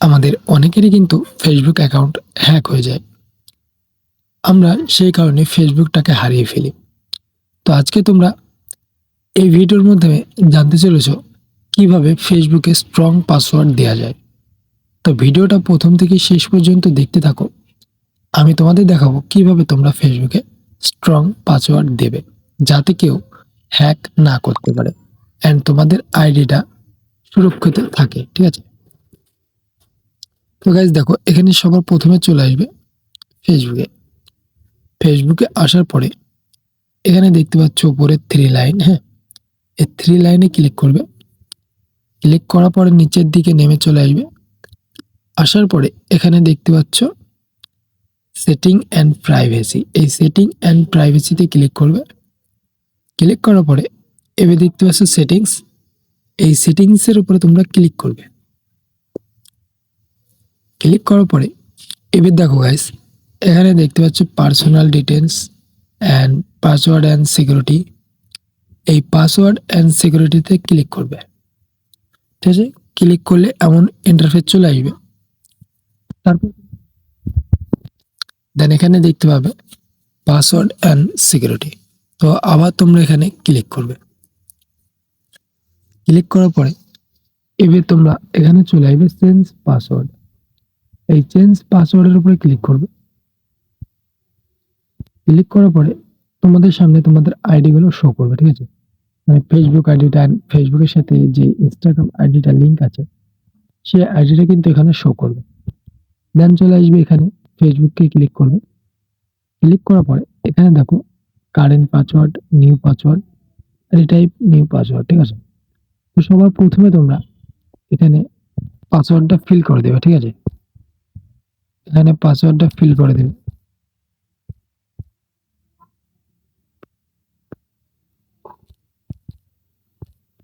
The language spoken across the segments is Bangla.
আমাদের অনেকেরই কিন্তু ফেসবুক অ্যাকাউন্ট হ্যাক হয়ে যায়। আমরা সেই কারণে ফেসবুকটাকে হারিয়ে ফেলি। তো আজকে তোমরা এই ভিডিওর মাধ্যমে জানতে চলেছো কিভাবে ফেসবুকে স্ট্রং পাসওয়ার্ড দেওয়া যায়। তো ভিডিওটা প্রথম থেকে শেষ পর্যন্ত দেখতে থাকো। আমি তোমাদের দেখাবো কিভাবে তোমরা ফেসবুকে স্ট্রং পাসওয়ার্ড দেবে, যাতে কেউ হ্যাক না করতে পারে অ্যান্ড তোমাদের আইডিটা সুরক্ষিত থাকে। ঠিক আছে, তো গাইজ দেখো, এখানে সবার প্রথমে চলে আসবে ফেসবুকে আসার পরে এখানে দেখতে পাচ্ছ উপরে 3 লাইন। হ্যাঁ, এই 3 লাইনে ক্লিক করবে। ক্লিক করার পরে নিচের দিকে নেমে চলে আসবে। আসার পরে এখানে দেখতে পাচ্ছ সেটিং অ্যান্ড প্রাইভেসি। এই সেটিং অ্যান্ড প্রাইভেসিতে ক্লিক করবে। ক্লিক করার পরে এবার দেখতে পাচ্ছ সেটিংস। এই সেটিংসের উপরে তোমরা ক্লিক করবে। ক্লিক করার পরে এবার দেখো গাইস, এখানে দেখতে পাচ্ছ personal details and password and security. এই পাসওয়ার্ড অ্যান্ড সিকিউরিটিতে ক্লিক করবে। ঠিক আছে, ক্লিক করলে এমন ইন্টারফেস চলে আসবে। তারপর দেন এখানে দেখতে পাবে পাসওয়ার্ড অ্যান্ড সিকিউরিটি। তো আবার তোমরা এখানে ক্লিক করবে। ক্লিক করার পরে এবার তোমরা এখানে চলে আসবে চেঞ্জ পাসওয়ার্ড। এই চেঞ্জ পাসওয়ার্ডের উপরে ক্লিক করবে। ক্লিক করার পরে তোমাদের সামনে তোমাদের আইডি গুলো শো করবে। ঠিক আছে, মানে ফেসবুক আইডিটা, ফেসবুকের সাথে যে ইনস্টাগ্রাম আইডিটা লিঙ্ক আছে সেই আইডিটা কিন্তু এখানে শো করবে। দেন চলে আসবে এখানে ফেসবুককে ক্লিক করবে। ক্লিক করার পরে এখানে দেখো current password, new password, retype new password. ঠিক আছে, তো সবার প্রথমে তোমরা এখানে পাসওয়ার্ডটা ফিল করে দেবে। ঠিক আছে, এখানে পাসওয়ার্ডটা ফিল করে দেবে।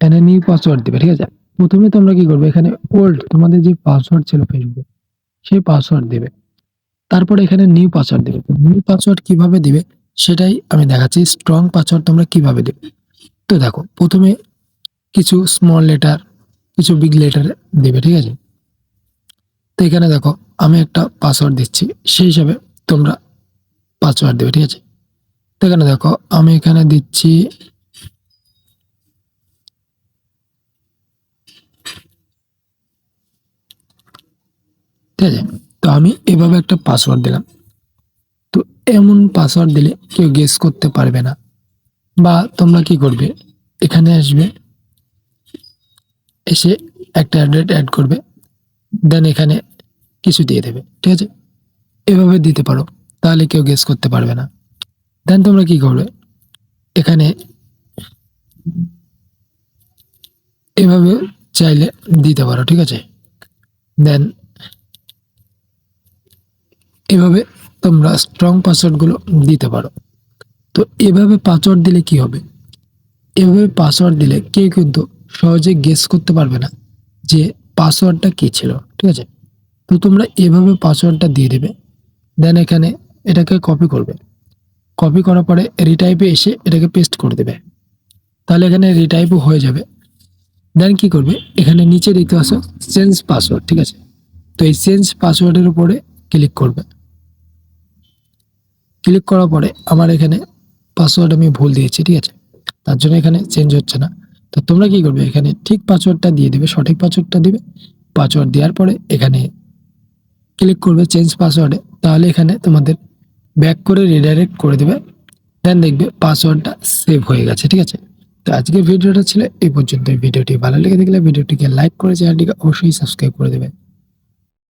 এখানে নিউ পাসওয়ার্ড দিবে। ঠিক আছে, প্রথমে তোমরা কি করবে, এখানে ওল্ড তোমাদের যে পাসওয়ার্ড ছিল ফেসবুকে সেই পাসওয়ার্ড দিবে। তারপরে এখানে নিউ পাসওয়ার্ড দিবে। নিউ পাসওয়ার্ড কিভাবে দিবে সেটাই আমি দেখাচ্ছি। স্ট্রং পাসওয়ার্ড তোমরা কিভাবে দিবে। তো দেখো, প্রথমে কিছু স্মল লেটার, কিছু বিগ লেটার দিবে। ঠিক আছে, তো এখানে দেখো আমি একটা পাসওয়ার্ড দিচ্ছি, সেই হিসাবে তোমরা পাসওয়ার্ড দেবে। ঠিক আছে, তো এখানে দেখো আমি এখানে দিচ্ছি ঠিক আছে, তো আমি এভাবে একটা পাসওয়ার্ড দিলাম। তো এমন পাসওয়ার্ড দিলে কেউ গেস করতে পারবে না। বা তোমরা কি করবে, এখানে আসবে, এসে একটা অ্যাড্রেস অ্যাড করবে, দেন এখানে কিছু দিয়ে দেবে। ঠিক আছে, এভাবে দিতে পারো, তাহলে কেউ গেস করতে পারবে না। দেন তোমরা কি করবে, এখানে এভাবে চাইলে দিতে পারো। ঠিক আছে, দেন এভাবে তোমরা স্ট্রং পাসওয়ার্ডগুলো দিতে পারো। তো এভাবে পাসওয়ার্ড দিলে কি হবে, এভাবে পাসওয়ার্ড দিলে কেউ কিন্তু সহজে গেস করতে পারবে না যে পাসওয়ার্ডটা কি ছিল। ঠিক আছে, তো তোমরা এভাবে পাসওয়ার্ডটা দিয়ে দেবে। দেন এখানে এটাকে কপি করবে। কপি করার পরে রিটাইপে এসে এটাকে পেস্ট করে দেবে, তাহলে এখানে রিটাইপও হয়ে যাবে। দেন কি করবে, এখানে নিচে দেখতে পাচ্ছ চেঞ্জ পাসওয়ার্ড। ঠিক আছে, তো এই চেঞ্জ পাসওয়ার্ডের উপরে ক্লিক করবে। ক্লিক করার পরে আমার এখানে পাসওয়ার্ড আমি ভুল দিয়েছি। ঠিক আছে, তার জন্য এখানে চেঞ্জ হচ্ছে না। তো তোমরা কি করবে, এখানে ঠিক পাসওয়ার্ডটা দিয়ে দিবে, সঠিক পাসওয়ার্ডটা দিবে। পাসওয়ার্ড দেওয়ার পরে এখানে ক্লিক করবে চেঞ্জ পাসওয়ার্ডে, তাহলে এখানে তোমাদের ব্যাক করে রিডাইরেক্ট করে দেবে। দেন দেখবে পাসওয়ার্ডটা সেভ হয়ে গেছে। ঠিক আছে, তো আজকের ভিডিওটা ছিল এই পর্যন্ত। ভিডিওটি ভালো লেগে থাকলে ভিডিওটিকে লাইক করে চ্যানেলটিকে অবশ্যই সাবস্ক্রাইব করে দেবে।